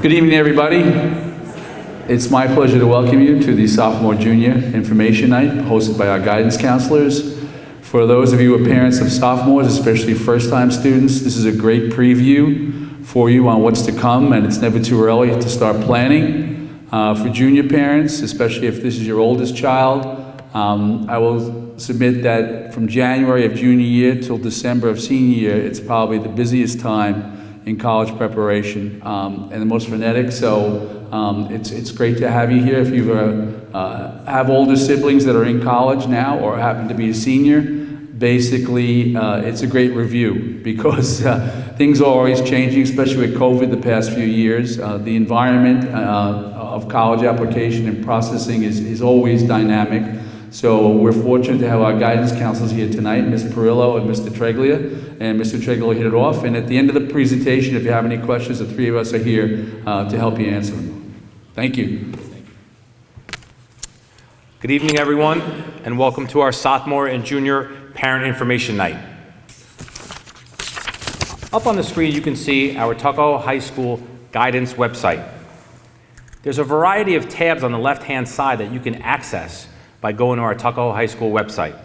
Good evening, everybody. It's my pleasure to welcome you to the Sophomore Junior Information Night hosted by our guidance counselors. For those of you who are parents of sophomores, especially first-time students, this is a great preview for you on what's to come, and it's never too early to start planning. For junior parents, especially if this is your oldest child, I will submit that from January of junior year till December of senior year, it's probably the busiest time in college preparation and the most frenetic. So it's great to have you here. If you have older siblings that are in college now or happen to be a senior, basically it's a great review because things are always changing, especially with COVID the past few years. The environment of college application and processing is always dynamic. So we're fortunate to have our guidance counselors here tonight, Ms. Perillo and Mr. Treglia. And Mr. Treglia hit it off. And at the end of the presentation, if you have any questions, the three of us are here to help you answer them. Thank you. Good evening, everyone, and welcome to our Sophomore and Junior Parent Information Night. Up on the screen, you can see our Tuckahoe High School guidance website. There's a variety of tabs on the left-hand side that you can access by going to our Tuckahoe High School website.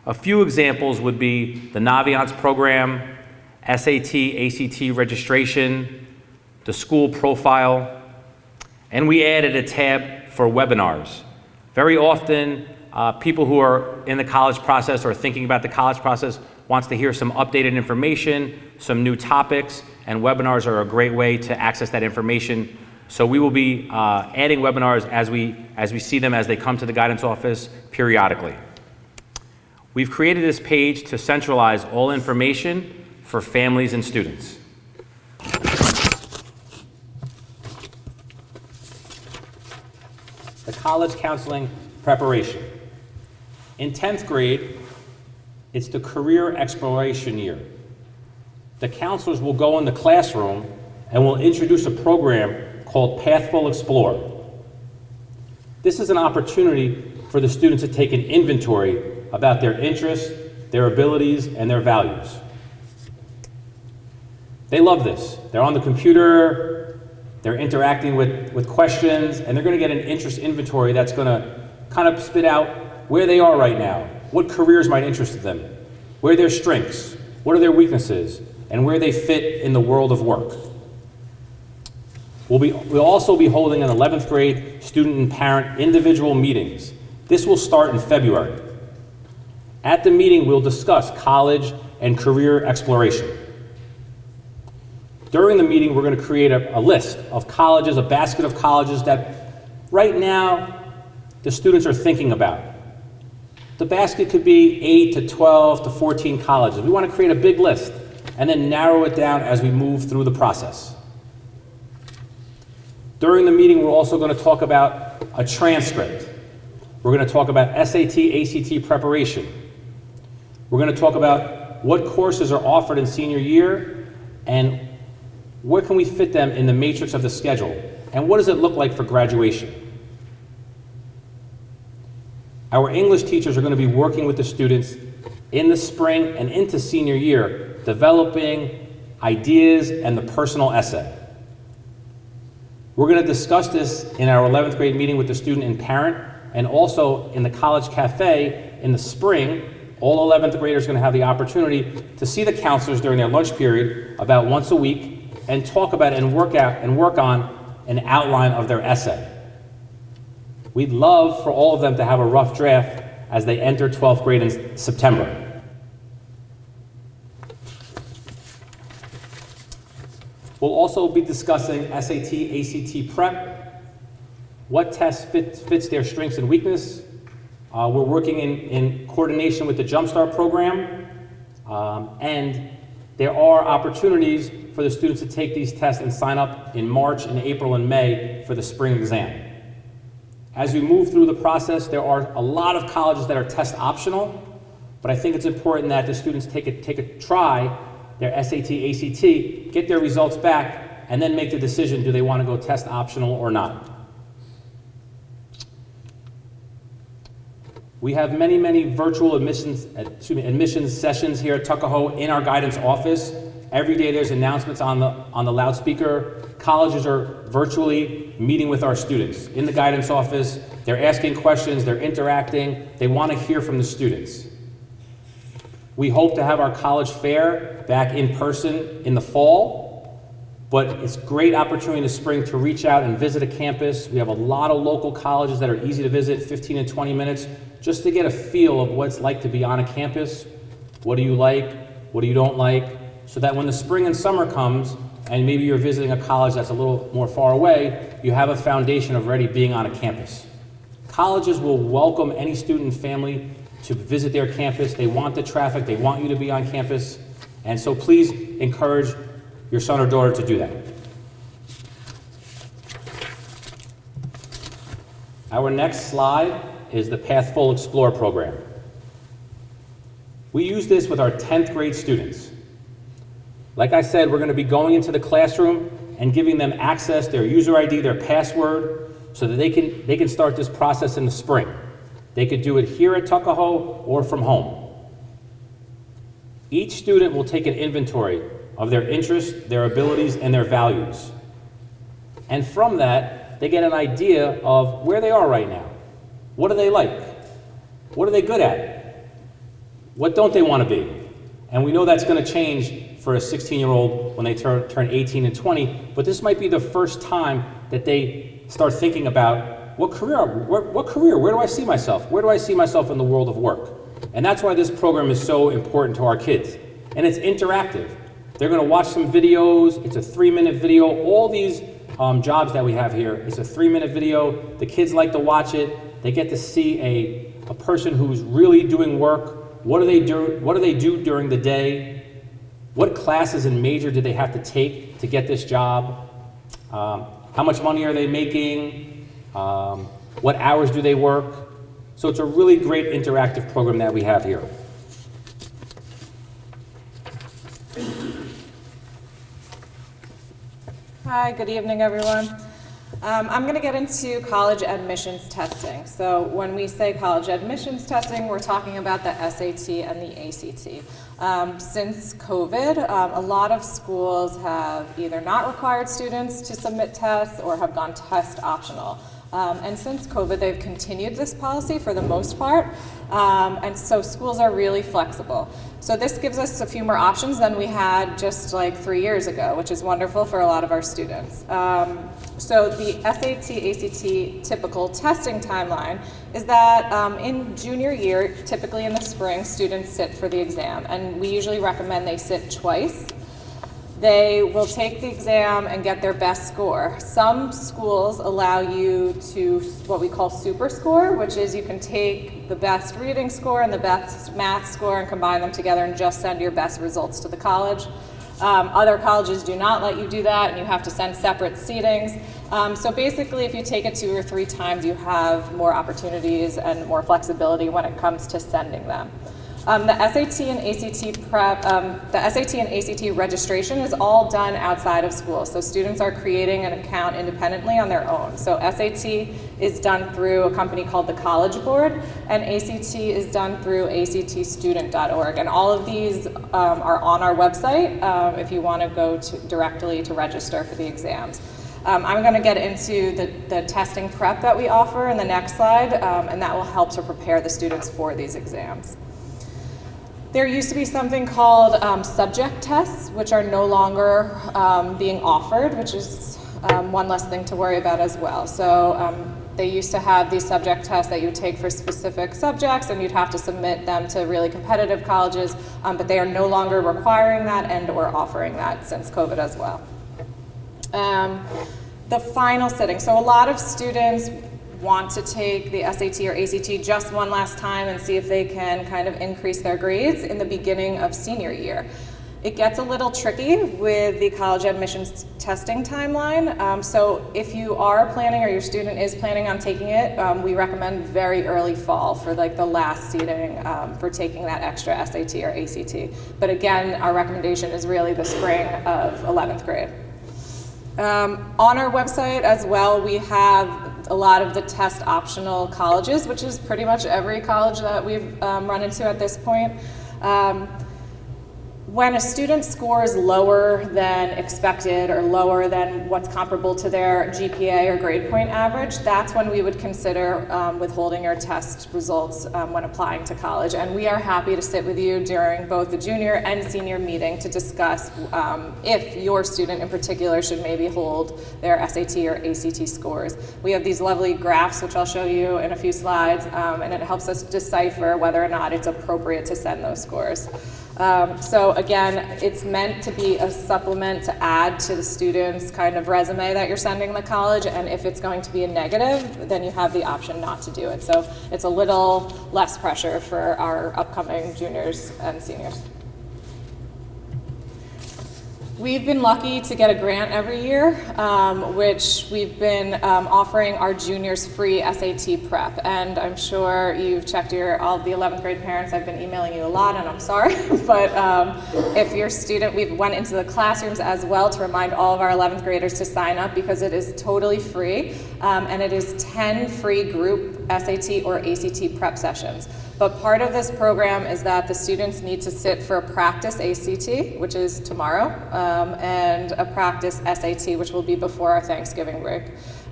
A few examples would be the Naviance program, SAT, ACT registration, the school profile, and we added a tab for webinars. Very often, people who are in the college process or thinking about the college process wants to hear some updated information, some new topics, and webinars are a great way to access that information. So we will be adding webinars as we see them as they come to the guidance office periodically. We've created this page to centralize all information for families and students. The college counseling preparation. In 10th grade, it's the career exploration year. The counselors will go in the classroom and will introduce a program called Pathful Explore. This is an opportunity for the students to take an inventory about their interests, their abilities, and their values. They love this. They're on the computer, they're interacting with questions, and they're going to get an interest inventory that's going to kind of spit out where they are right now, what careers might interest them, where are their strengths, what are their weaknesses, and where they fit in the world of work. We'll also be holding an 11th grade student and parent individual meetings. This will start in February. At the meeting, we'll discuss college and career exploration. During the meeting, we're going to create a list of colleges, a basket of colleges that right now the students are thinking about. The basket could be 8 to 12 to 14 colleges. We want to create a big list and then narrow it down as we move through the process. During the meeting, we're also going to talk about a transcript. We're going to talk about SAT, ACT preparation. We're going to talk about what courses are offered in senior year and where can we fit them in the matrix of the schedule, and what does it look like for graduation. Our English teachers are going to be working with the students in the spring and into senior year, developing ideas and the personal essay. We're going to discuss this in our 11th grade meeting with the student and parent, and also in the college cafe in the spring. All 11th graders are going to have the opportunity to see the counselors during their lunch period about once a week and talk about and work on an outline of their essay. We'd love for all of them to have a rough draft as they enter 12th grade in September. We'll also be discussing SAT, ACT prep, what test fits their strengths and weakness. We're working in coordination with the Jumpstart program, and there are opportunities for the students to take these tests and sign up in March and April and May for the spring exam. As we move through the process, there are a lot of colleges that are test optional, but I think it's important that the students take a try their SAT, ACT, get their results back, and then make the decision, do they want to go test optional or not. We have many, many virtual admissions sessions here at Tuckahoe in our guidance office. Every day there's announcements on the loudspeaker. Colleges are virtually meeting with our students in the guidance office. They're asking questions, they're interacting. They want to hear from the students. We hope to have our college fair back in person in the fall, but it's a great opportunity in the spring to reach out and visit a campus. We have a lot of local colleges that are easy to visit, 15 and 20 minutes, just to get a feel of what it's like to be on a campus. What do you like? What do you don't like? So that when the spring and summer comes, and maybe you're visiting a college that's a little more far away, you have a foundation of already being on a campus. Colleges will welcome any student and family to visit their campus. They want the traffic, they want you to be on campus, and so please encourage your son or daughter to do that. Our next slide is the Pathful Explore program. We use this with our 10th grade students. Like I said, we're going to be going into the classroom and giving them access, their user ID, their password, so that they can start this process in the spring. They could do it here at Tuckahoe or from home. Each student will take an inventory of their interests, their abilities, and their values. And from that, they get an idea of where they are right now. What do they like? What are they good at? What don't they want to be? And we know that's going to change for a 16-year-old when they turn 18 and 20, but this might be the first time that they start thinking about what career, where do I see myself? Where do I see myself in the world of work? And that's why this program is so important to our kids. And it's interactive. They're going to watch some videos. It's a 3-minute video. All these jobs that we have here, it's a 3-minute video. The kids like to watch it. They get to see a person who's really doing work. What do they do during the day? What classes and major do they have to take to get this job? How much money are they making? What hours do they work? So it's a really great interactive program that we have here. Hi, good evening, everyone. I'm going to get into college admissions testing. So when we say college admissions testing, we're talking about the SAT and the ACT. Since COVID, a lot of schools have either not required students to submit tests or have gone test optional. And since COVID, they've continued this policy for the most part, and so schools are really flexible. So this gives us a few more options than we had just like 3 years ago, which is wonderful for a lot of our students. So the SAT, ACT typical testing timeline is that in junior year, typically in the spring, students sit for the exam, and we usually recommend they sit twice. They will take the exam and get their best score. Some schools allow you to what we call super score, which is you can take the best reading score and the best math score and combine them together and just send your best results to the college. Other colleges do not let you do that, and you have to send separate seatings. So basically, if you take it 2 or 3 times, you have more opportunities and more flexibility when it comes to sending them. The SAT and ACT prep, the SAT and ACT registration is all done outside of school. So students are creating an account independently on their own. So SAT is done through a company called the College Board, and ACT is done through actstudent.org. And all of these are on our website if you want to go directly to register for the exams. I'm going to get into the testing prep that we offer in the next slide, and that will help to prepare the students for these exams. There used to be something called subject tests, which are no longer being offered, which is one less thing to worry about as well. So they used to have these subject tests that you would take for specific subjects, and you'd have to submit them to really competitive colleges, but they are no longer requiring that and or offering that since COVID as well. The final sitting. So a lot of students want to take the SAT or ACT just one last time and see if they can kind of increase their grades in the beginning of senior year. It gets a little tricky with the college admissions testing timeline. So if you are planning or your student is planning on taking it, we recommend very early fall for like the last seating for taking that extra SAT or ACT. But again, our recommendation is really the spring of 11th grade. On our website as well, we have a lot of the test optional colleges, which is pretty much every college that we've run into at this point. when a student scores lower than expected or lower than what's comparable to their GPA or grade point average, that's when we would consider withholding your test results when applying to college. And we are happy to sit with you during both the junior and senior meeting to discuss if your student in particular should maybe hold their SAT or ACT scores. We have these lovely graphs, which I'll show you in a few slides, and it helps us decipher whether or not it's appropriate to send those scores. So again, it's meant to be a supplement to add to the student's kind of resume that you're sending to college, and if it's going to be a negative, then you have the option not to do it. So it's a little less pressure for our upcoming juniors and seniors. We've been lucky to get a grant every year, which we've been offering our juniors free SAT prep. And I'm sure you've checked all the 11th grade parents. I've been emailing you a lot, and I'm sorry. But if your student, we went into the classrooms as well to remind all of our 11th graders to sign up because it is totally free. And it is 10 free group SAT or ACT prep sessions. But part of this program is that the students need to sit for a practice ACT, which is tomorrow, and a practice SAT, which will be before our Thanksgiving break.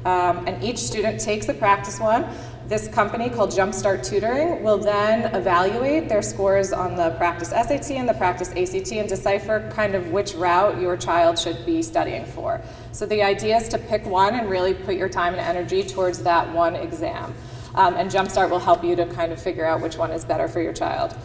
And each student takes the practice one. This company called Jumpstart Tutoring will then evaluate their scores on the practice SAT and the practice ACT and decipher kind of which route your child should be studying for. So the idea is to pick one and really put your time and energy towards that one exam. And Jumpstart will help you to kind of figure out which one is better for your child.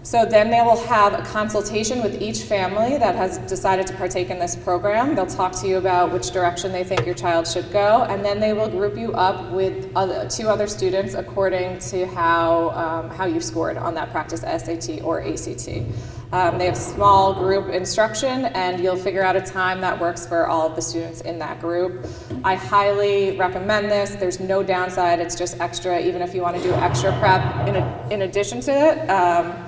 So then they will have a consultation with each family that has decided to partake in this program. They'll talk to you about which direction they think your child should go, and then they will group you up with two other students according to how you scored on that practice SAT or ACT. They have small group instruction, and you'll figure out a time that works for all of the students in that group. I highly recommend this. There's no downside. It's just extra. Even if you want to do extra prep in addition to it,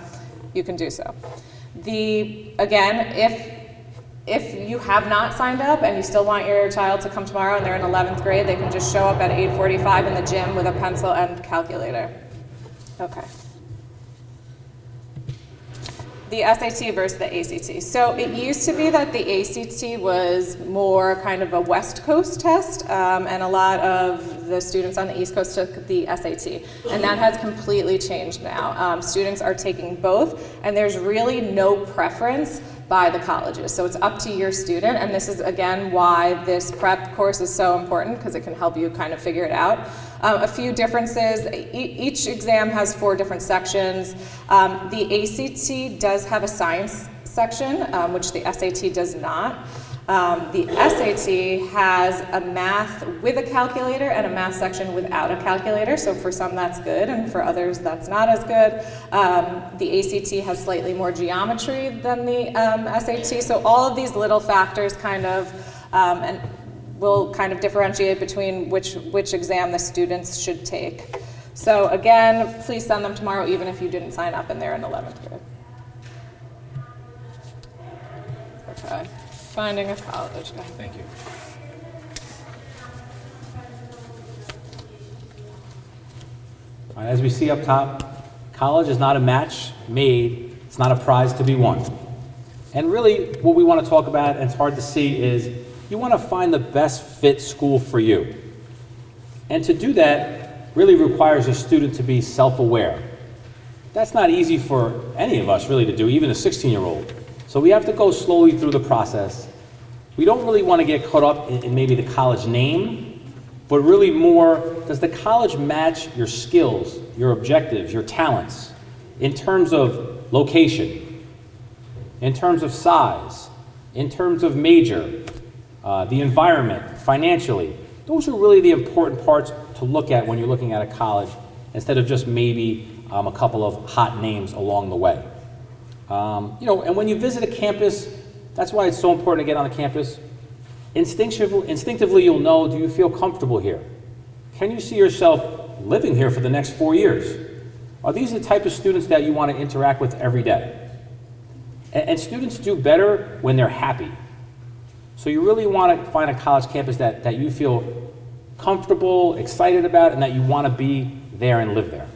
you can do so. Again, if you have not signed up and you still want your child to come tomorrow and they're in 11th grade, they can just show up at 8:45 in the gym with a pencil and calculator. Okay. The SAT versus the ACT. So it used to be that the ACT was more kind of a West Coast test, and a lot of the students on the East Coast took the SAT. And that has completely changed now. Students are taking both, and there's really no preference by the colleges. So it's up to your student, and this is again why this prep course is so important, because it can help you kind of figure it out. A few differences. Each exam has 4 different sections. The ACT does have a science section, which the SAT does not. The SAT has a math with a calculator and a math section without a calculator. So for some that's good, and for others that's not as good. The ACT has slightly more geometry than the SAT. So all of these little factors kind of will kind of differentiate between which exam the students should take. So again, please send them tomorrow even if you didn't sign up and they're in 11th grade. Okay, finding a college. Thank you. As we see up top, college is not a match made, it's not a prize to be won. And really what we want to talk about, and it's hard to see, is you want to find the best fit school for you. And to do that really requires a student to be self-aware. That's not easy for any of us really to do, even a 16-year-old. So we have to go slowly through the process. We don't really want to get caught up in maybe the college name, but really more, does the college match your skills, your objectives, your talents, in terms of location, in terms of size, in terms of major, the environment, financially. Those are really the important parts to look at when you're looking at a college, instead of just maybe a couple of hot names along the way. And when you visit a campus, that's why it's so important to get on the campus. Instinctively you'll know, do you feel comfortable here? Can you see yourself living here for the next 4 years? Are these the type of students that you want to interact with every day? And students do better when they're happy. So you really want to find a college campus that you feel comfortable, excited about, and that you want to be there and live there.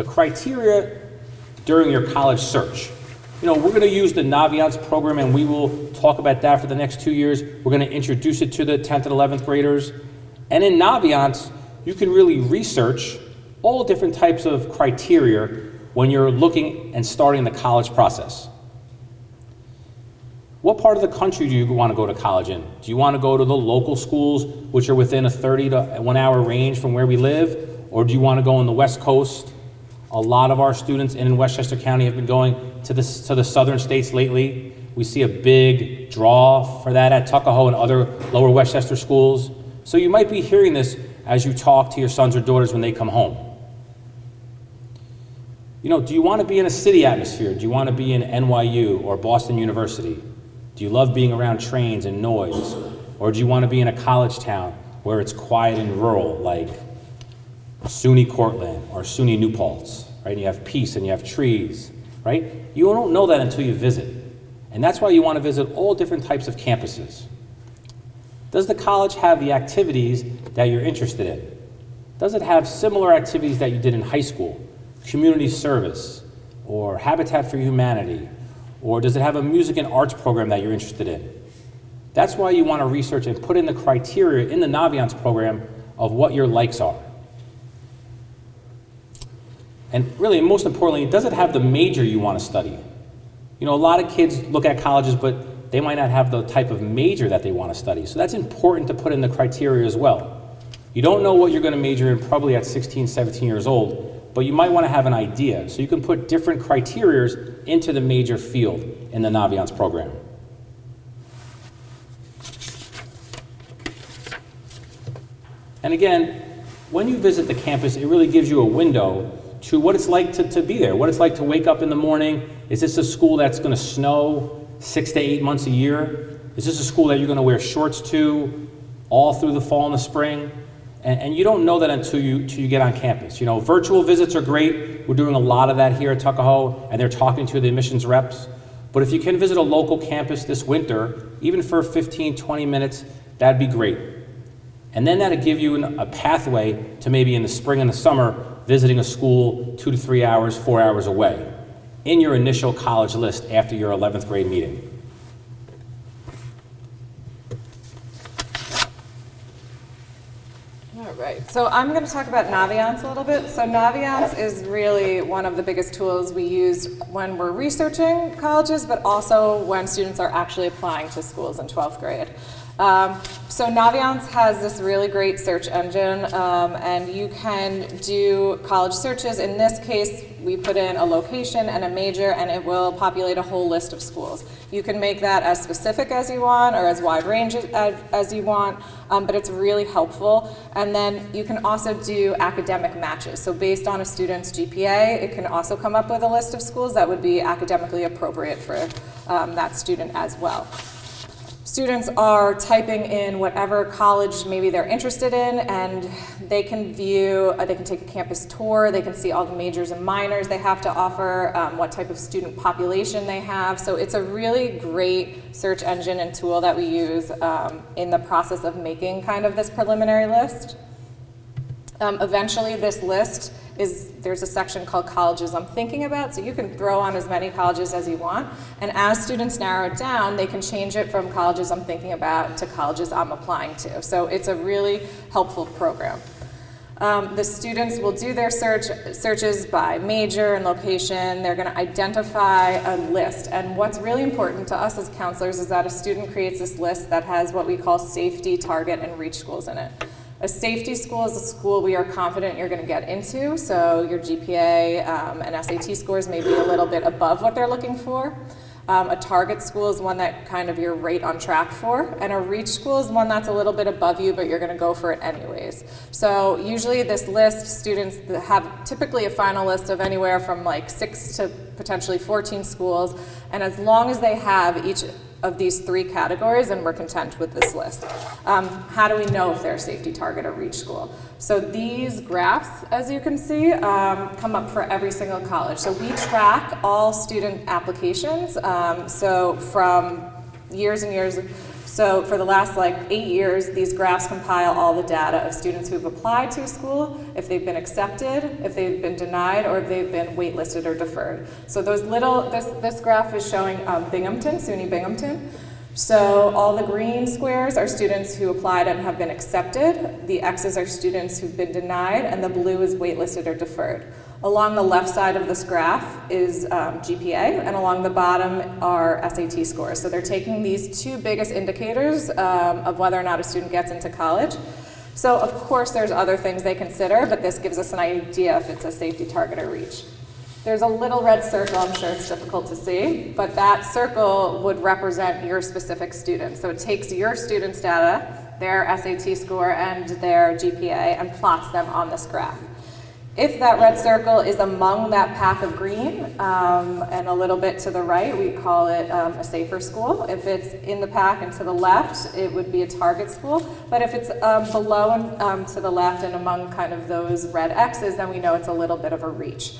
the criteria during your college search. You know, we're going to use the Naviance program, and we will talk about that for the next 2 years. We're going to introduce it to the 10th and 11th graders. And in Naviance, you can really research all different types of criteria when you're looking and starting the college process. What part of the country do you want to go to college in? Do you want to go to the local schools, which are within a 30 to 1 hour range from where we live? Or do you want to go on the West Coast? A lot of our students in Westchester County have been going to the southern states lately. We see a big draw for that at Tuckahoe and other lower Westchester schools. So you might be hearing this as you talk to your sons or daughters when they come home. You know, do you want to be in a city atmosphere? Do you want to be in NYU or Boston University? Do you love being around trains and noise? Or do you want to be in a college town where it's quiet and rural, like SUNY Cortland or SUNY New Paltz, right? You have peace and you have trees, right? You don't know that until you visit. And that's why you want to visit all different types of campuses. Does the college have the activities that you're interested in? Does it have similar activities that you did in high school? Community service or Habitat for Humanity? Or does it have a music and arts program that you're interested in? That's why you want to research and put in the criteria in the Naviance program of what your likes are. And really, most importantly, does it have the major you want to study? You know, a lot of kids look at colleges, but they might not have the type of major that they want to study. So that's important to put in the criteria as well. You don't know what you're going to major in probably at 16, 17 years old, but you might want to have an idea. So you can put different criteria into the major field in the Naviance program. And again, when you visit the campus, it really gives you a window to what it's like to be there, what it's like to wake up in the morning. Is this a school that's going to snow 6 to 8 months a year? Is this a school that you're going to wear shorts to all through the fall and the spring? And you don't know that until you get on campus. You know, virtual visits are great. We're doing a lot of that here at Tuckahoe, and they're talking to the admissions reps. But if you can visit a local campus this winter, even for 15, 20 minutes, that'd be great. And then that'll give you a pathway to maybe in the spring and the summer visiting a school 2 to 3 hours, 4 hours away in your initial college list after your 11th grade meeting. All right, so I'm going to talk about Naviance a little bit. So Naviance is really one of the biggest tools we use when we're researching colleges, but also when students are actually applying to schools in 12th grade. So Naviance has this really great search engine, and you can do college searches. In this case, we put in a location and a major, and it will populate a whole list of schools. You can make that as specific as you want or as wide range as you want, but it's really helpful. And then you can also do academic matches. So based on a student's GPA, it can also come up with a list of schools that would be academically appropriate for that student as well. Students are typing in whatever college maybe they're interested in, and they can view, they can take a campus tour, they can see all the majors and minors they have to offer, what type of student population they have. So it's a really great search engine and tool that we use in the process of making kind of this preliminary list. Eventually this list there's a section called colleges I'm thinking about, so you can throw on as many colleges as you want, and as students narrow it down, they can change it from colleges I'm thinking about to colleges I'm applying to. So it's a really helpful program. The students will do their searches by major and location. They're going to identify a list, and what's really important to us as counselors is that a student creates this list that has what we call safety, target, and reach schools in it. A safety school is a school we are confident you're going to get into, so your GPA and SAT scores may be a little bit above what they're looking for. A target school is one that kind of you're right on track for, and a reach school is one that's a little bit above you, but you're going to go for it anyways. So usually this list, students have typically a final list of anywhere from like 6 to potentially 14 schools, and as long as they have each of these 3 categories, and we're content with this list. How do we know if they're a safety, target, or reach school? So these graphs, as you can see, come up for every single college. So we track all student applications. So from years and years So for the last 8 years, these graphs compile all the data of students who've applied to a school, if they've been accepted, if they've been denied, or if they've been waitlisted or deferred. So this graph is showing Binghamton, SUNY Binghamton. So all the green squares are students who applied and have been accepted. The X's are students who've been denied, and the blue is waitlisted or deferred. Along the left side of this graph is GPA, and along the bottom are SAT scores. So they're taking these two biggest indicators of whether or not a student gets into college. So of course there's other things they consider, but this gives us an idea if it's a safety target or reach. There's a little red circle, I'm sure it's difficult to see, but that circle would represent your specific student. So it takes your student's data, their SAT score and their GPA, and plots them on this graph. If that red circle is among that pack of green and a little bit to the right, we call it a safer school. If it's in the pack and to the left, it would be a target school. But if it's below and to the left and among kind of those red X's, then we know it's a little bit of a reach.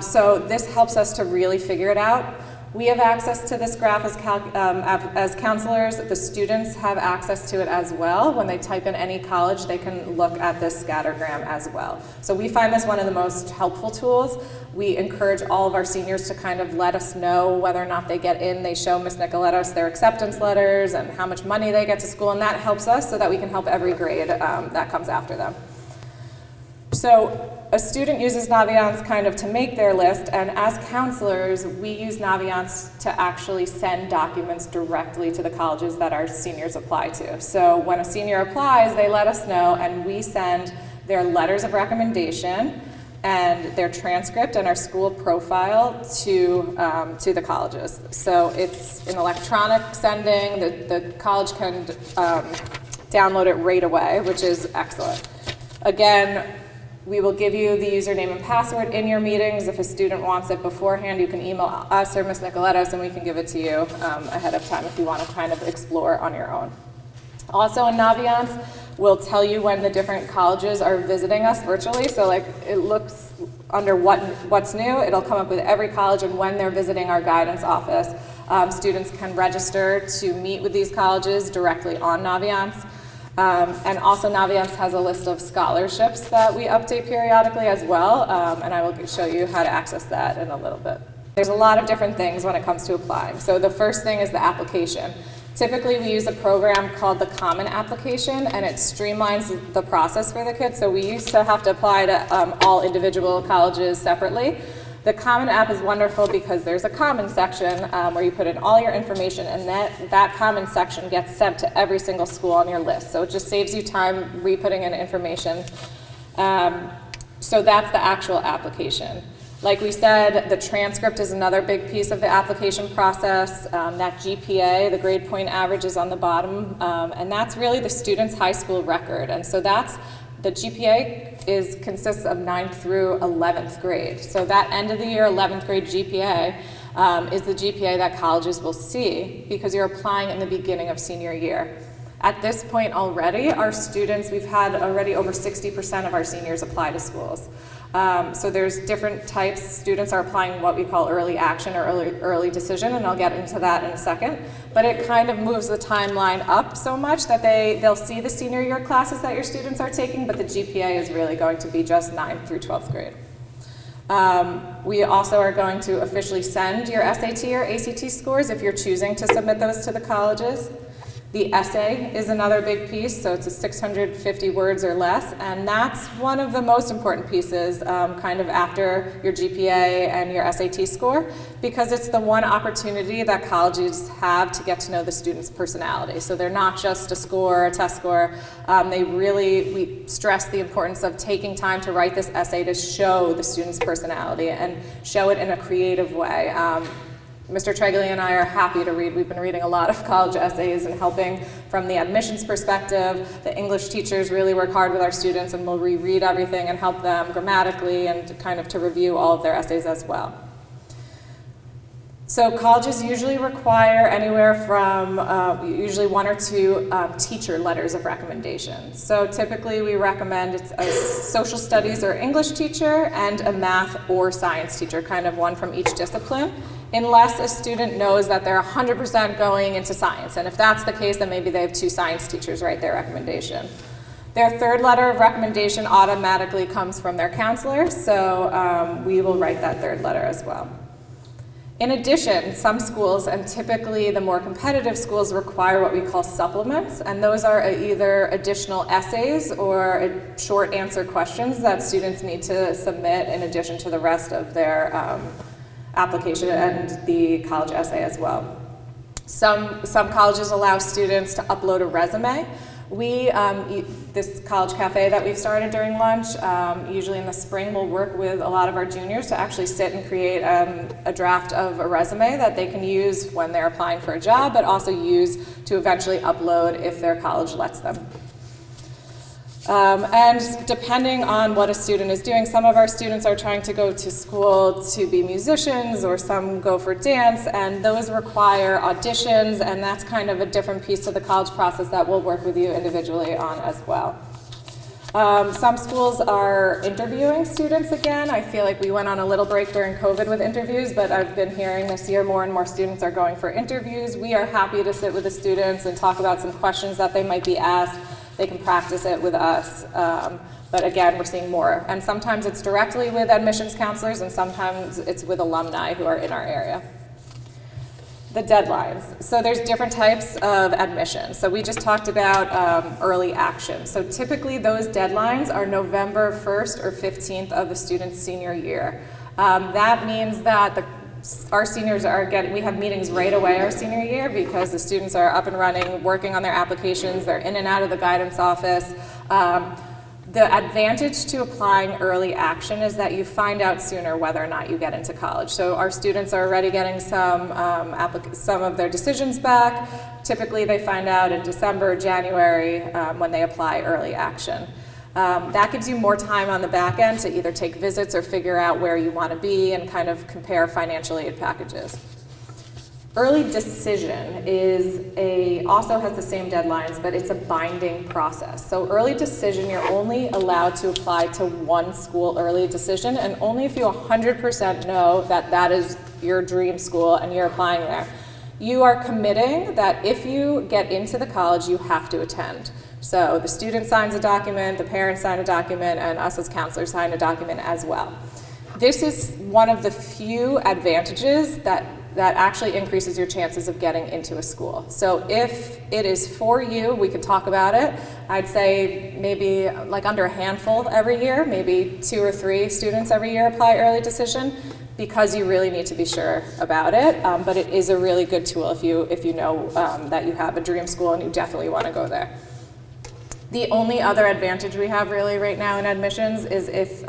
So this helps us to really figure it out. We have access to this graph as counselors. The students have access to it as well. When they type in any college, they can look at this scattergram as well. So we find this one of the most helpful tools. We encourage all of our seniors to kind of let us know whether or not they get in. They show Ms. Nicoletos their acceptance letters and how much money they get to school, and that helps us so that we can help every grade that comes after them. So a student uses Naviance kind of to make their list, and as counselors, we use Naviance to actually send documents directly to the colleges that our seniors apply to. So when a senior applies, they let us know, and we send their letters of recommendation and their transcript and our school profile to the colleges. So it's an electronic sending. The college can download it right away, which is excellent. Again, we will give you the username and password in your meetings. If a student wants it beforehand, you can email us or Ms. Nicoletos, and we can give it to you ahead of time if you want to kind of explore on your own. Also in Naviance, we'll tell you when the different colleges are visiting us virtually. So it looks under what's new, it'll come up with every college and when they're visiting our guidance office. Students can register to meet with these colleges directly on Naviance. And also Naviance has a list of scholarships that we update periodically as well, and I will show you how to access that in a little bit. There's a lot of different things when it comes to applying. So the first thing is the application. Typically we use a program called the Common Application, and it streamlines the process for the kids. So we used to have to apply to all individual colleges separately. The Common app is wonderful because there's a Common section where you put in all your information, and that Common section gets sent to every single school on your list. So it just saves you time re-putting in information. So that's the actual application. Like we said, the transcript is another big piece of the application process. That GPA, the grade point average, is on the bottom, and that's really the student's high school record. And so the GPA consists of 9th through 11th grade. So that end of the year 11th grade GPA is the GPA that colleges will see because you're applying in the beginning of senior year. At this point already, our students, we've had already over 60% of our seniors apply to schools. So there's different types. Students are applying what we call early action or early decision, and I'll get into that in a second. But it kind of moves the timeline up so much that they'll see the senior year classes that your students are taking, but the GPA is really going to be just 9th through 12th grade. We also are going to officially send your SAT or ACT scores if you're choosing to submit those to the colleges. The essay is another big piece, so it's a 650 words or less, and that's one of the most important pieces kind of after your GPA and your SAT score, because it's the one opportunity that colleges have to get to know the student's personality. So they're not just a score, a test score. We stress the importance of taking time to write this essay to show the student's personality and show it in a creative way. Mr. Tregely and I are happy to read. We've been reading a lot of college essays and helping from the admissions perspective. The English teachers really work hard with our students, and we'll reread everything and help them grammatically and kind of to review all of their essays as well. So colleges usually require anywhere from usually 1 or 2 teacher letters of recommendation. So typically we recommend it's a social studies or English teacher and a math or science teacher, kind of one from each discipline, unless a student knows that they're 100% going into science. And if that's the case, then maybe they have 2 science teachers write their recommendation. Their third letter of recommendation automatically comes from their counselor, so we will write that third letter as well. In addition, some schools, and typically the more competitive schools, require what we call supplements, and those are either additional essays or short answer questions that students need to submit in addition to the rest of their application and the college essay as well. Some colleges allow students to upload a resume. This college cafe that we've started during lunch, usually in the spring, we'll work with a lot of our juniors to actually sit and create a draft of a resume that they can use when they're applying for a job, but also use to eventually upload if their college lets them. And depending on what a student is doing, some of our students are trying to go to school to be musicians, or some go for dance, and those require auditions, and that's kind of a different piece to the college process that we'll work with you individually on as well. Some schools are interviewing students again. I feel like we went on a little break during COVID with interviews, but I've been hearing this year more and more students are going for interviews. We are happy to sit with the students and talk about some questions that they might be asked. They can practice it with us, but again, we're seeing more. And sometimes it's directly with admissions counselors, and sometimes it's with alumni who are in our area. The deadlines. So there's different types of admissions. So we just talked about early action. So typically those deadlines are November 1st or 15th of the student's senior year. That means that our seniors we have meetings right away our senior year because the students are up and running, working on their applications, they're in and out of the guidance office. The advantage to applying early action is that you find out sooner whether or not you get into college. So our students are already getting some of their decisions back. Typically they find out in December, January when they apply early action. That gives you more time on the back end to either take visits or figure out where you want to be and kind of compare financial aid packages. Early decision also has the same deadlines, but it's a binding process. So early decision, you're only allowed to apply to one school early decision, and only if you 100% know that that is your dream school and you're applying there. You are committing that if you get into the college, you have to attend. So the student signs a document, the parents sign a document, and us as counselors sign a document as well. This is one of the few advantages that actually increases your chances of getting into a school. So if it is for you, we can talk about it. I'd say maybe like under a handful every year, maybe 2 or 3 students every year apply early decision, because you really need to be sure about it. But it is a really good tool if you know that you have a dream school and you definitely want to go there. The only other advantage we have really right now in admissions is if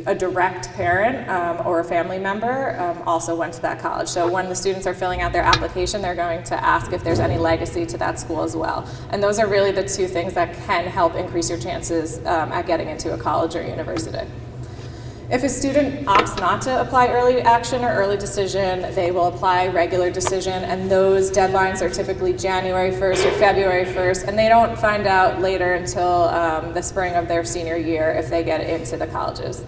a direct parent or a family member also went to that college. So when the students are filling out their application, they're going to ask if there's any legacy to that school as well. And those are really the 2 things that can help increase your chances at getting into a college or university. If a student opts not to apply early action or early decision, they will apply regular decision, and those deadlines are typically January 1st or February 1st, and they don't find out later until the spring of their senior year if they get into the colleges.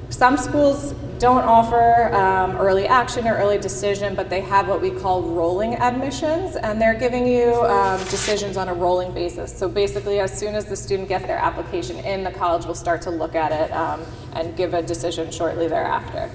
Some schools don't offer early action or early decision, but they have what we call rolling admissions, and they're giving you decisions on a rolling basis. So basically, as soon as the student gets their application in, the college will start to look at it and give a decision shortly thereafter.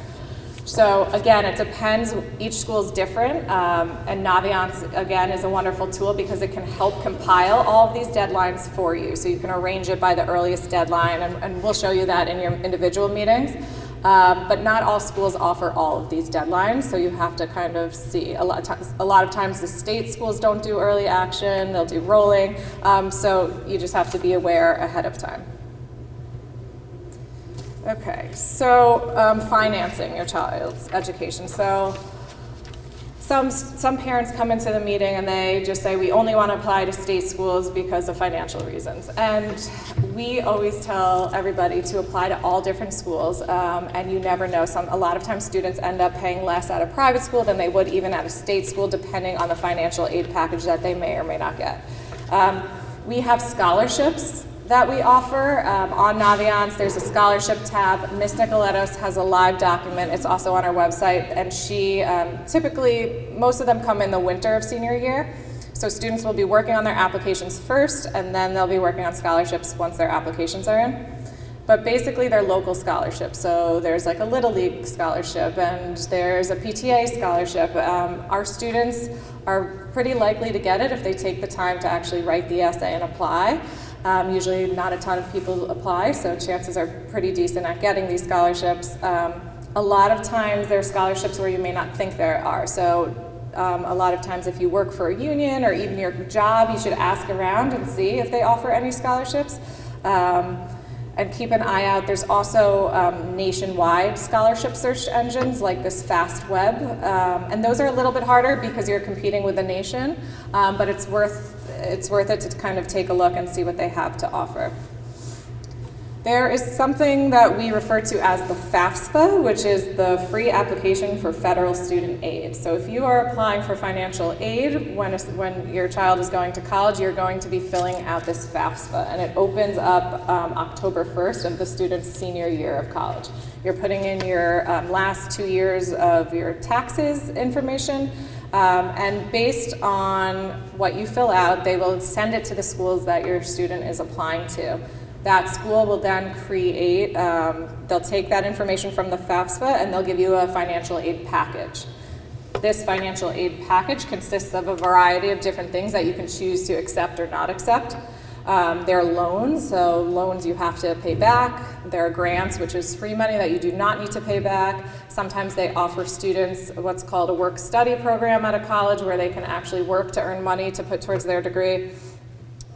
So again, it depends, each school is different, and Naviance, again, is a wonderful tool because it can help compile all of these deadlines for you. So you can arrange it by the earliest deadline, and we'll show you that in your individual meetings. But not all schools offer all of these deadlines, so you have to kind of see. A lot of times the state schools don't do early action, they'll do rolling, so you just have to be aware ahead of time. Okay, so financing your child's education. So some parents come into the meeting and they just say, we only want to apply to state schools because of financial reasons. And we always tell everybody to apply to all different schools, and you never know. A lot of times students end up paying less at a private school than they would even at a state school, depending on the financial aid package that they may or may not get. We have scholarships that we offer. On Naviance, there's a scholarship tab. Ms. Nicoletos has a live document. It's also on our website, and she typically, most of them come in the winter of senior year. So students will be working on their applications first, and then they'll be working on scholarships once their applications are in. But basically, they're local scholarships. So there's like a Little League scholarship, and there's a PTA scholarship. Our students are pretty likely to get it if they take the time to actually write the essay and apply. Usually not a ton of people apply, so chances are pretty decent at getting these scholarships. A lot of times there are scholarships where you may not think there are. So a lot of times if you work for a union or even your job, you should ask around and see if they offer any scholarships. And keep an eye out. There's also nationwide scholarship search engines like this Fast Web. And those are a little bit harder because you're competing with the nation, but it's worth it to kind of take a look and see what they have to offer. There is something that we refer to as the FAFSA, which is the free application for federal student aid. So if you are applying for financial aid when your child is going to college, you're going to be filling out this FAFSA, and it opens up October 1st of the student's senior year of college. You're putting in your last 2 years of your taxes information, and based on what you fill out, they will send it to the schools that your student is applying to. That school will then create, they'll take that information from the FAFSA and they'll give you a financial aid package. This financial aid package consists of a variety of different things that you can choose to accept or not accept. There are loans, so loans you have to pay back. There are grants, which is free money that you do not need to pay back. Sometimes they offer students what's called a work-study program at a college where they can actually work to earn money to put towards their degree.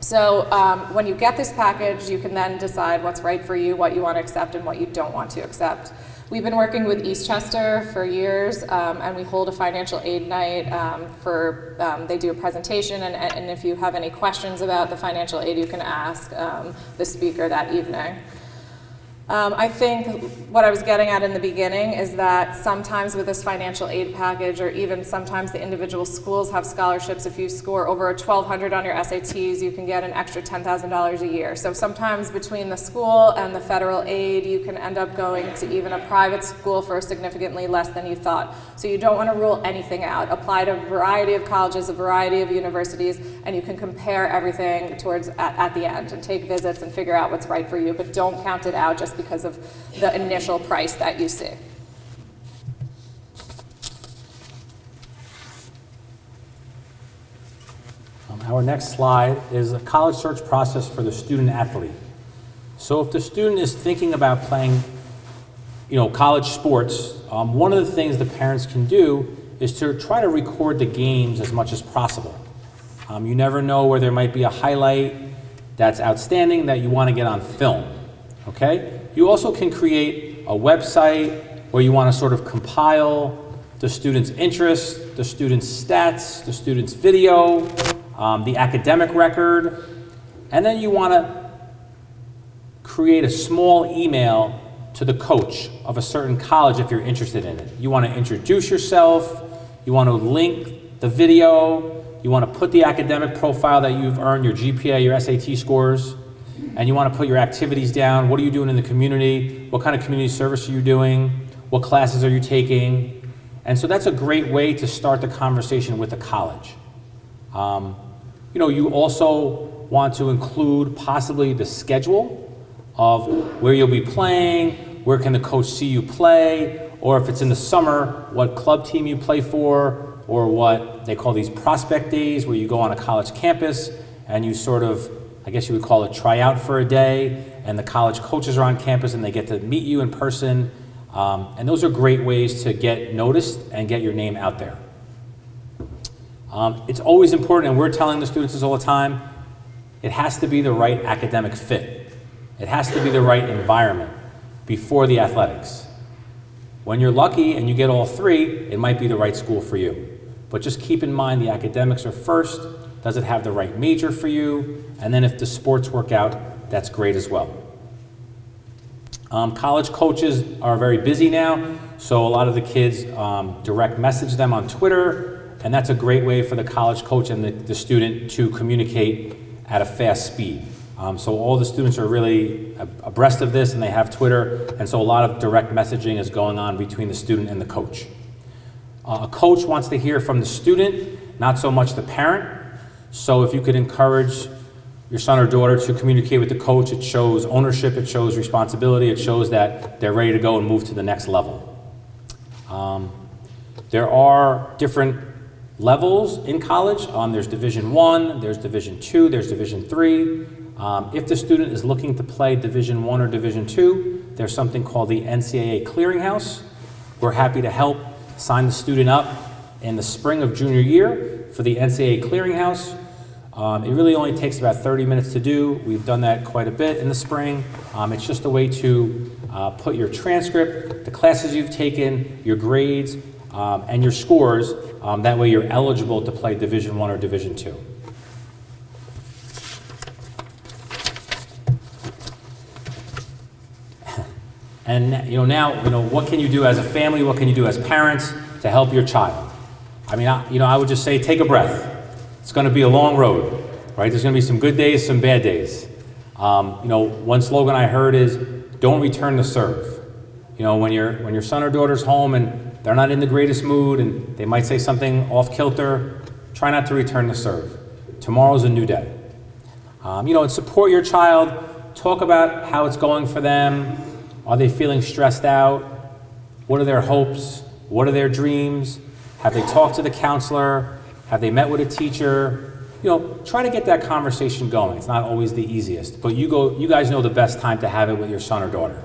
So when you get this package, you can then decide what's right for you, what you want to accept and what you don't want to accept. We've been working with Eastchester for years, and we hold a financial aid night they do a presentation, and if you have any questions about the financial aid, you can ask the speaker that evening. I think what I was getting at in the beginning is that sometimes with this financial aid package, or even sometimes the individual schools have scholarships. If you score over a 1,200 on your SATs, you can get an extra $10,000 a year. So sometimes between the school and the federal aid, you can end up going to even a private school for significantly less than you thought. So you don't want to rule anything out. Apply to a variety of colleges, a variety of universities, and you can compare everything towards at the end and take visits and figure out what's right for you, but don't count it out just because of the initial price that you see. Our next slide is a college search process for the student athlete. So if the student is thinking about playing, college sports, one of the things the parents can do is to try to record the games as much as possible. You never know where there might be a highlight that's outstanding that you want to get on film. Okay? You also can create a website where you want to sort of compile the student's interests, the student's stats, the student's video, the academic record, and then you want to create a small email to the coach of a certain college if you're interested in it. You want to introduce yourself, you want to link the video, you want to put the academic profile that you've earned, your GPA, your SAT scores, and you want to put your activities down. What are you doing in the community? What kind of community service are you doing? What classes are you taking? And so that's a great way to start the conversation with the college. You also want to include possibly the schedule of where you'll be playing, where can the coach see you play, or if it's in the summer, what club team you play for, or what they call these prospect days, where you go on a college campus and you sort of, I guess you would call it tryout for a day, and the college coaches are on campus and they get to meet you in person. And those are great ways to get noticed and get your name out there. It's always important, and we're telling the students this all the time, it has to be the right academic fit. It has to be the right environment before the athletics. When you're lucky and you get all three, it might be the right school for you. but just keep in mind the academics are first. Does it have the right major for you? And then if the sports work out, that's great as well. College coaches are very busy now, so a lot of the kids direct message them on Twitter, and that's a great way for the college coach and the student to communicate at a fast speed. So all the students are really abreast of this, and they have Twitter, and so a lot of direct messaging is going on between the student and the coach. A coach wants to hear from the student, not so much the parent. So if you could encourage your son or daughter to communicate with the coach, it shows ownership, it shows responsibility, it shows that they're ready to go and move to the next level. There are different levels in college. There's Division I, there's Division II, there's Division III. If the student is looking to play Division I or Division II, there's something called the NCAA Clearinghouse. We're happy to help sign the student up in the spring of junior year for the NCAA Clearinghouse. It really only takes about 30 minutes to do. We've done that quite a bit in the spring. It's just a way to put your transcript, the classes you've taken, your grades, and your scores. That way you're eligible to play Division I or Division II. And now, what can you do as a family? What can you do as parents to help your child? I mean, I would just say take a breath. It's going to be a long road, right? There's going to be some good days, some bad days. One slogan I heard is, "Don't return the serve." When your son or daughter's home and they're not in the greatest mood and they might say something off kilter, try not to return the serve. Tomorrow's a new day. And support your child. Talk about how it's going for them. Are they feeling stressed out? What are their hopes? What are their dreams? Have they talked to the counselor? Have they met with a teacher? Try to get that conversation going. It's not always the easiest, but you guys know the best time to have it with your son or daughter.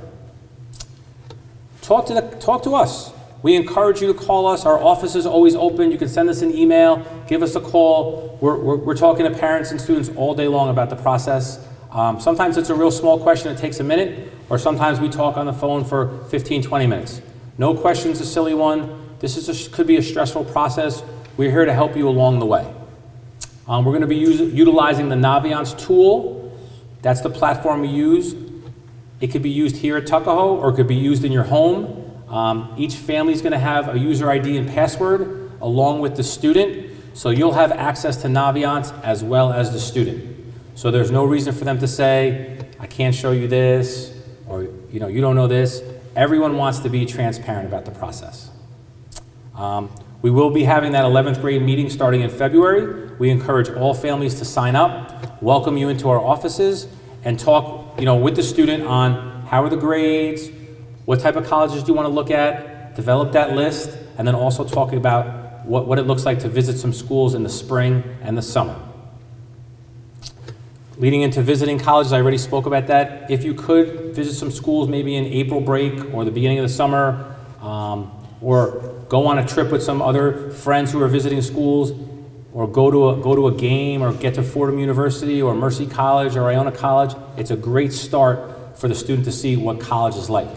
Talk to us. We encourage you to call us. Our office is always open. You can send us an email, give us a call. We're talking to parents and students all day long about the process. Sometimes it's a real small question that takes a minute, or sometimes we talk on the phone for 15, 20 minutes. No question's a silly one. This could be a stressful process. We're here to help you along the way. We're going to be utilizing the Naviance tool. That's the platform we use. It could be used here at Tuckahoe, or it could be used in your home. Each family is going to have a user ID and password along with the student, so you'll have access to Naviance as well as the student. So there's no reason for them to say, "I can't show you this," or you don't know this. Everyone wants to be transparent about the process. We will be having that 11th grade meeting starting in February. We encourage all families to sign up, welcome you into our offices, and talk with the student on how are the grades, what type of colleges do you want to look at, develop that list, and then also talking about what it looks like to visit some schools in the spring and the summer. Leading into visiting colleges, I already spoke about that. If you could visit some schools maybe in April break or the beginning of the summer, or go on a trip with some other friends who are visiting schools, or go to a game, or get to Fordham University or Mercy College or Iona College, it's a great start for the student to see what college is like.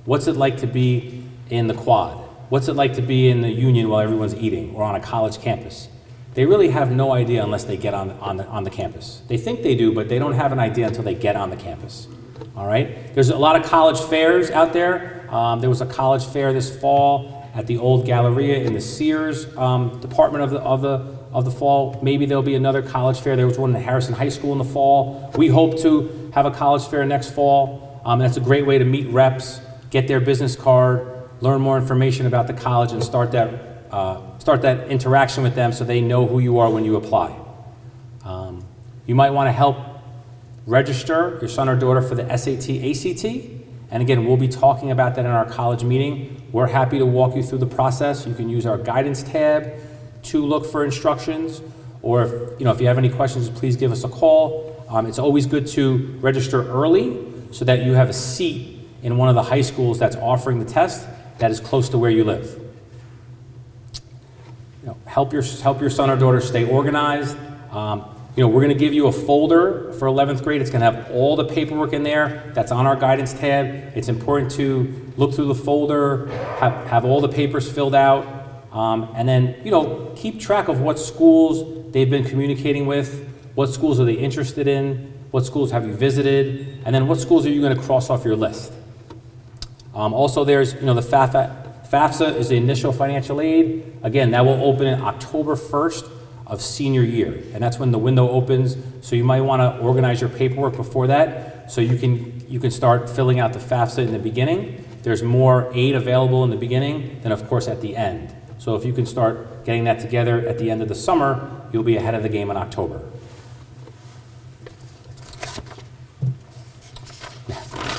What's it like to be in the quad? What's it like to be in the Union while everyone's eating, or on a college campus? They really have no idea unless they get on the campus. They think they do, but they don't have an idea until they get on the campus. All right? There's a lot of college fairs out there. There was a college fair this fall at the old Galleria in the Sears department of the fall. Maybe there'll be another college fair. There was one in Harrison High School in the fall. We hope to have a college fair next fall. That's a great way to meet reps, get their business card, learn more information about the college, and start that interaction with them so they know who you are when you apply. You might want to help register your son or daughter for the SAT, ACT. And again, we'll be talking about that in our college meeting. We're happy to walk you through the process. You can use our guidance tab to look for instructions, or if you have any questions, please give us a call. It's always good to register early so that you have a seat in one of the high schools that's offering the test that is close to where you live. Help your son or daughter stay organized. We're going to give you a folder for 11th grade. It's going to have all the paperwork in there that's on our guidance tab. It's important to look through the folder, have all the papers filled out, And then, keep track of what schools they've been communicating with, what schools are they interested in, what schools have you visited, and then what schools are you going to cross off your list. Also, there's, the FAFSA is the initial financial aid. Again, that will open in October 1st of senior year, and that's when the window opens. So you might want to organize your paperwork before that, so you can start filling out the FAFSA in the beginning. There's more aid available in the beginning than, of course, at the end. So if you can start getting that together at the end of the summer, you'll be ahead of the game in October.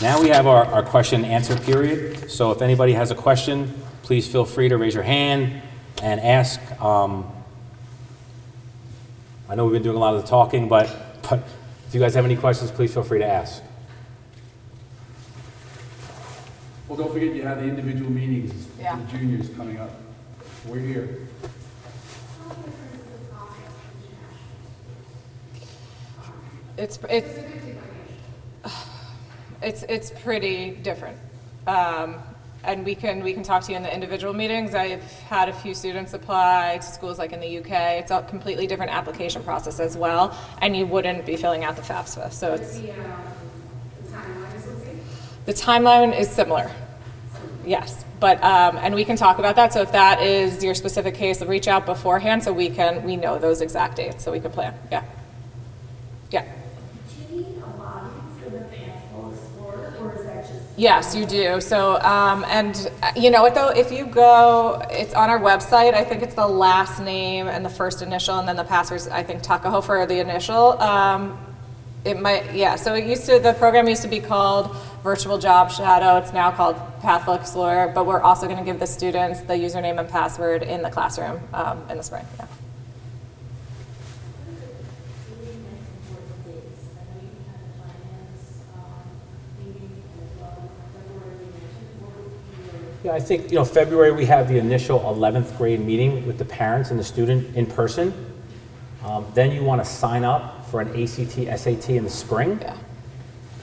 Now we have our question and answer period. So if anybody has a question, please feel free to raise your hand and ask. I know we've been doing a lot of the talking, but if you guys have any questions, please feel free to ask. Well, don't forget you have the individual meetings for Yeah. the juniors coming up. We're here. It's pretty different. And we can talk to you in the individual meetings. I've had a few students apply to schools like in the UK. It's a completely different application process as well, and you wouldn't be filling out the FAFSA. So it's the timeline is similar. Yes, but and we can talk about that. So if that is your specific case, reach out beforehand so we know those exact dates so we can plan. Yeah. Yeah. Do you need a login for the Pathful Explorer, or is that just? Yes, you do. So, and you know what though, if you go, it's on our website. I think it's the last name and the first initial, and then the password's, I think, Tuckahoe for the initial. It might, yeah. So the program used to be called Virtual Job Shadow. It's now called Pathful Explorer, but we're also going to give the students the username and password in the classroom in the spring. Yeah. Yeah, I think, February we have the initial 11th grade meeting with the parents and the student in person. Then you want to sign up for an ACT, SAT in the spring. Yeah.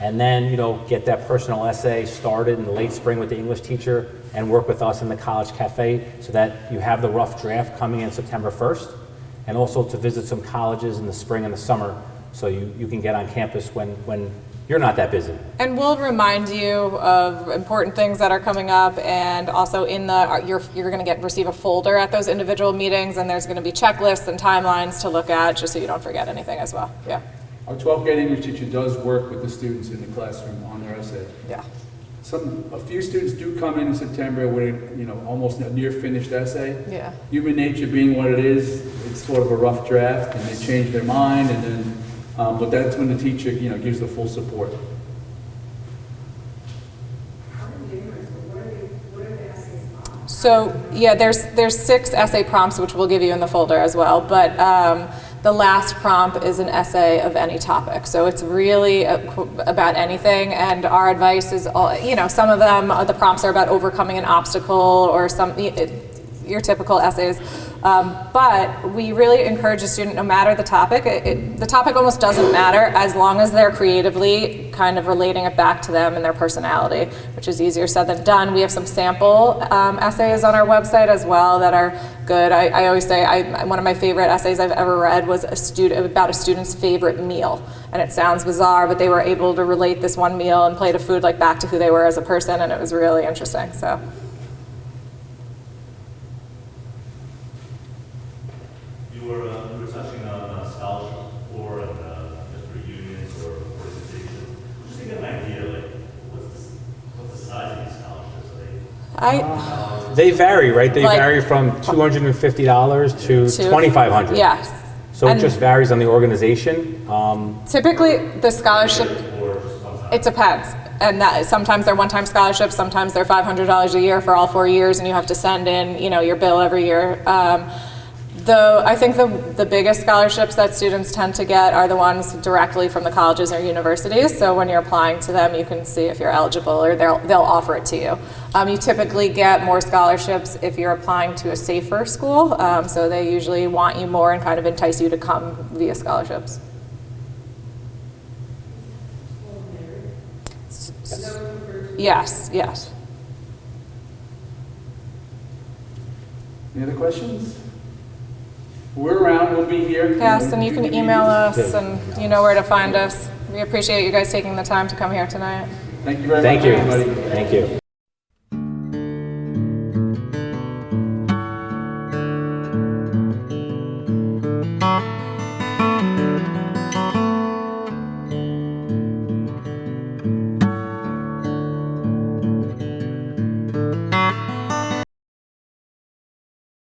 And then, get that personal essay started in the late spring with the English teacher and work with us in the College Cafe so that you have the rough draft coming in September 1st. And also to visit some colleges in the spring and the summer so you can get on campus when you're not that busy. And we'll remind you of important things that are coming up, and also you're going to receive a folder at those individual meetings, and there's going to be checklists and timelines to look at just so you don't forget anything as well. Yeah. Our 12th grade English teacher does work with the students in the classroom on their essay. Yeah. A few students do come in September with almost a near finished essay. Yeah. Human nature being what it is, it's sort of a rough draft, and they change their mind, and then but that's when the teacher gives the full support. So yeah, there's 6 essay prompts which we'll give you in the folder as well, but the last prompt is an essay of any topic. So it's really about anything, and our advice is, some of them, the prompts are about overcoming an obstacle or your typical essays. But we really encourage a student, no matter the topic, the topic almost doesn't matter as long as they're creatively kind of relating it back to them and their personality, which is easier said than done. We have some sample essays on our website as well that are good. I always say one of my favorite essays I've ever read was about a student's favorite meal. And it sounds bizarre, but they were able to relate this one meal and play the food back to who they were as a person, and it was really interesting. So. You were touching on scholarships before and different unions or organizations. Just to get an idea, what's the size of these scholarships? They vary, right? They vary from $250 to $2,500. Yes. So it just varies on the organization. Typically, the scholarship, it depends. And sometimes they're one-time scholarships, sometimes they're $500 a year for all 4 years, and you have to send in, your bill every year. Though I think the biggest scholarships that students tend to get are the ones directly from the colleges or universities. So when you're applying to them, you can see if you're eligible, or they'll offer it to you. You typically get more scholarships if you're applying to a safer school. So they usually want you more and kind of entice you to come via scholarships. Yes, yes. Any other questions? We're around, we'll be here. Yes, and you can email us, and you know where to find us. We appreciate you guys taking the time to come here tonight. Thank you very much, Thank you. everybody. Thank you.